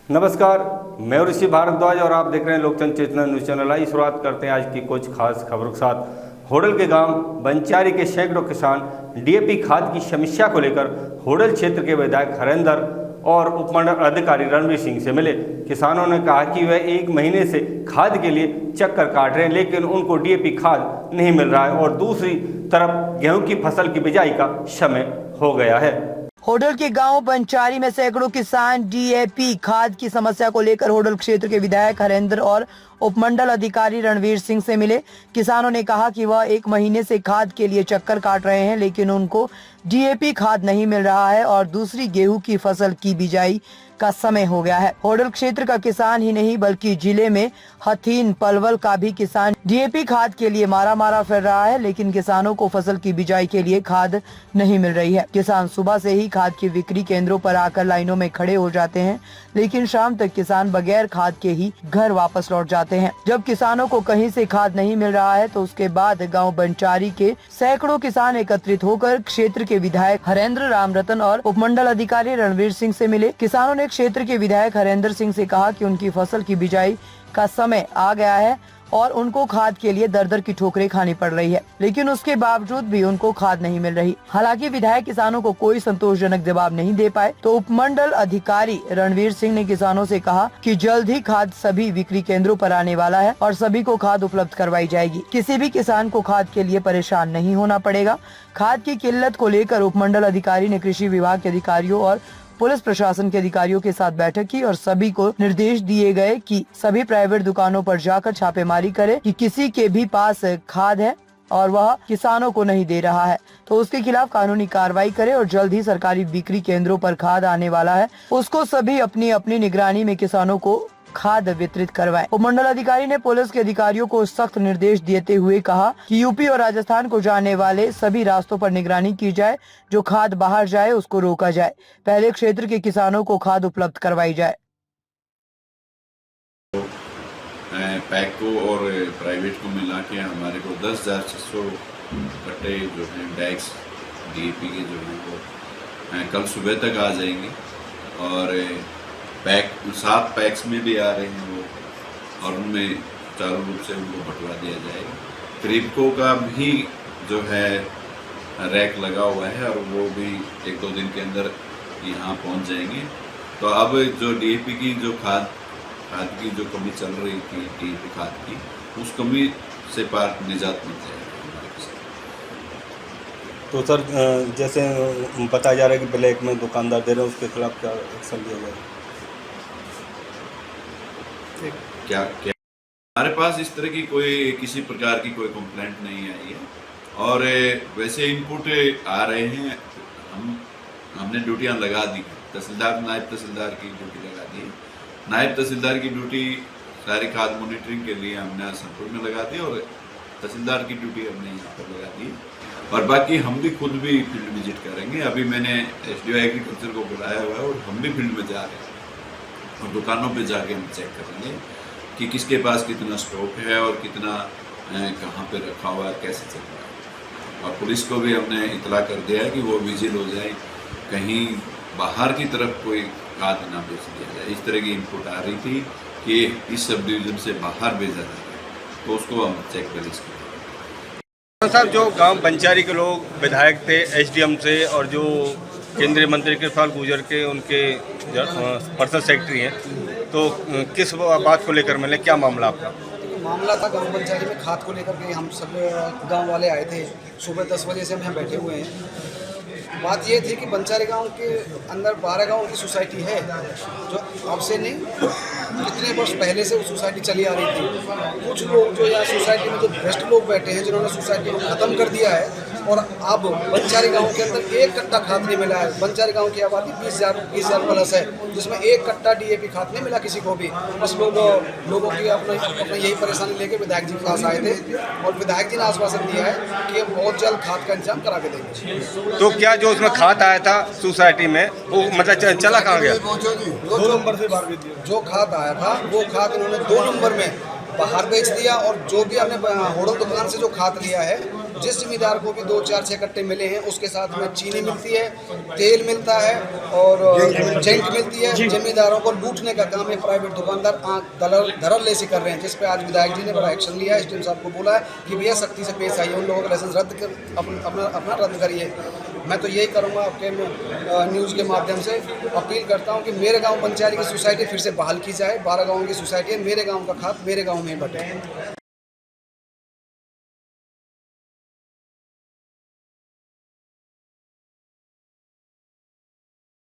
नमस्कार, मैं ऋषि भारद्वाज और आप देख रहे हैं लोकतंत्र चेतना न्यूज़ चैनल। आइए शुरुआत करते हैं आज की कुछ खास खबरों के साथ। होडल के गांव बंचारी के सैकड़ों किसान डीएपी खाद की समस्या को लेकर होडल क्षेत्र के विधायक हरेंद्र और उपमंडल अधिकारी रणवीर सिंह से मिले। किसानों ने कहा कि वह 1 महीने से खाद के लिए चक्कर काट रहे हैं, लेकिन उनको डीएपी खाद नहीं मिल रहा है और दूसरी तरफ गेहूं की फसल की बिजाई का समय हो गया है। होडल के गांव बंचारी में सैकड़ों किसान डीएपी खाद की समस्या को लेकर होडल क्षेत्र के विधायक हरेंद्र और उपमंडल अधिकारी रणवीर सिंह से मिले। किसानों ने कहा कि वह 1 महीने से खाद के लिए चक्कर काट रहे हैं, लेकिन उनको डीएपी खाद नहीं मिल रहा है और दूसरी गेहूं की फसल की बिजाई का समय हो गया है। होडल क्षेत्र का किसान ही नहीं बल्कि जिले में हथीन पलवल का भी किसान डीएपी खाद के लिए मारा फिर रहा है, लेकिन किसानों को फसल की बिजाई के लिए खाद नहीं मिल रही है। किसान सुबह से ही खाद की बिक्री केंद्रों पर आकर लाइनों में खड़े हो जाते हैं, लेकिन शाम तक किसान बगैर खाद के ही घर वापस लौट जाते हैं। जब किसानों को कहीं से खाद नहीं मिल रहा है तो उसके बाद गांव बंचारी के सैकड़ों किसान एकत्रित होकर क्षेत्र के विधायक हरेंद्र रामरतन और उपमंडल अधिकारी रणवीर सिंह से मिले। किसानों ने क्षेत्र के विधायक हरेंद्र सिंह से कहा कि उनकी फसल की बिजाई का समय आ गया है और उनको खाद के लिए दर की ठोकरें खानी पड़ रही है, लेकिन उसके बावजूद भी उनको खाद नहीं मिल रही। हालांकि विधायक किसानों को कोई संतोषजनक जवाब नहीं दे पाए तो उपमंडल अधिकारी रणवीर सिंह ने किसानों से कहा कि जल्द ही खाद सभी बिक्री केंद्रों पर आने वाला है और सभी को खाद उपलब्ध करवाई जाएगी। किसी भी किसान को खाद के लिए परेशान नहीं होना पड़ेगा। खाद की किल्लत को लेकर उपमंडल अधिकारी ने कृषि विभाग के अधिकारियों और पुलिस प्रशासन के अधिकारियों के साथ बैठक की और सभी को निर्देश दिए गए कि सभी प्राइवेट दुकानों पर जाकर छापेमारी करें कि किसी के भी पास खाद है और वह किसानों को नहीं दे रहा है तो उसके खिलाफ कानूनी कार्रवाई करें और जल्द ही सरकारी बिक्री केंद्रों पर खाद आने वाला है, उसको सभी अपनी अपनी निगरानी में किसानों को खाद वितरित करवाएं। उपमंडल अधिकारी ने पुलिस के अधिकारियों को सख्त निर्देश देते हुए कहा कि यूपी और राजस्थान को जाने वाले सभी रास्तों पर निगरानी की जाए, जो खाद बाहर जाए उसको रोका जाए। पहले क्षेत्र के किसानों को खाद उपलब्ध करवाई जाए। पैक को और प्राइवेट को मिला के हमारे को 10,600 कट्टे जो हैं बैग्स डीएपी के जो हैं वो कल सुबह तक आ जाएंगे और पैक 7 पैक्स में भी आ रहे हैं वो और उनमें चारों रूप से उनको बंटवा दिया जाएगा। क्रिप्को का भी जो है रैक लगा हुआ है और वो भी 1-2 दिन के अंदर यहाँ पहुँच जाएंगे। तो अब जो डीएपी की जो खाद की जो कमी चल रही थी डीएपी खाद की, उस कमी से पार निजात मिल जाएगी। तो सर, जैसे बताया जा रहा है कि ब्लैक में दुकानदार दे रहे हैं, उसके खिलाफ क्या एक्शन लिया जाएगा? क्या हमारे पास इस तरह की किसी प्रकार की कोई कंप्लेंट नहीं आई है और वैसे इनपुट आ रहे हैं। हमने ड्यूटियां लगा दी, तहसीलदार नायब तहसीलदार की ड्यूटी लगा दी। नायब तहसीलदार की ड्यूटी सारी खाद मॉनिटरिंग के लिए हमने असनपुर में लगा दी और तहसीलदार की ड्यूटी हमने यहाँ पर लगा दी और बाकी हम भी खुद भी फील्ड विजिट करेंगे। अभी मैंने एसडीओ एग्रीकल्चर को बुलाया हुआ है और हम भी फील्ड में जा रहे हैं और दुकानों पे जाके हम चेक करेंगे कि किसके पास कितना स्टॉक है और कितना कहाँ पे रखा हुआ है, कैसे चल रहा है। और पुलिस को भी हमने इतला कर दिया है कि वो विजिल हो जाए, कहीं बाहर की तरफ कोई खाद ना बेच दिया जाए। इस तरह की इनपुट आ रही थी कि इस सब डिवीज़न से बाहर भेजा जा रहा है, तो उसको हम चेक पुलिस करेंगे। साहब, जो गांव बंचारी के लोग विधायक थे एसडीएम से और जो केंद्रीय मंत्री कृपाल गुर्जर के उनके पर्सनल सेक्रेटरी हैं, तो किस बात को लेकर मिले, क्या मामला आपका? मामला था गांव बंचारी में खाद को लेकर के हम सब गांव वाले आए थे। सुबह 10 बजे से हम यहाँ बैठे हुए हैं। बात ये थी कि बंचारी गांव के अंदर 12 गांव की सोसाइटी है, जो अब से नहीं कितने वर्ष पहले से वो सोसाइटी चली आ रही थी। कुछ लोग जो यहाँ सोसाइटी में जो भ्रष्ट लोग बैठे हैं, जिन्होंने सोसाइटी को ख़त्म कर दिया है और अब बंचारी गांव के अंदर 1 कट्टा खाद नहीं मिला है। बंचारी गांव की आबादी 20,000 प्लस है, जिसमें 1 कट्टा डीएपी खाद नहीं मिला किसी को भी। बस लोगों की अपना यही परेशानी लेके विधायक जी के पास आए थे और विधायक जी ने आश्वासन दिया है कि बहुत जल्द खाद का इंतजाम करा के देंगे। तो क्या जो उसमें खाद आया था सोसाइटी में वो मतलब चला कहाँ गया? 2 नंबर से जो खाद आया था वो खाद उन्होंने 2 नंबर में बाहर बेच दिया और जो भी हमने होडल दुकान से जो खाद लिया है जिस जमींदार को भी 2, 4, 6 कट्टे मिले हैं उसके साथ में चीनी मिलती है, तेल मिलता है और जेंट मिलती है। जमींदारों को लूटने का काम है प्राइवेट दुकानदार धड़ल्ले से कर रहे हैं, जिस पे आज विधायक जी ने बड़ा एक्शन लिया है। एसडीएम साहब को बोला है कि भैया सख्ती से पेश आइए, उन लोगों का लाइसेंस रद्द कर अपना रद्द करिए। मैं तो यही करूँगा, आपके न्यूज़ के माध्यम से अपील करता हूँ कि मेरे गाँव पंचायत की सोसाइटी फिर से बहाल की जाए। 12 गाँव की सोसाइटी है, मेरे गाँव का खाद मेरे गाँव में ही बटे।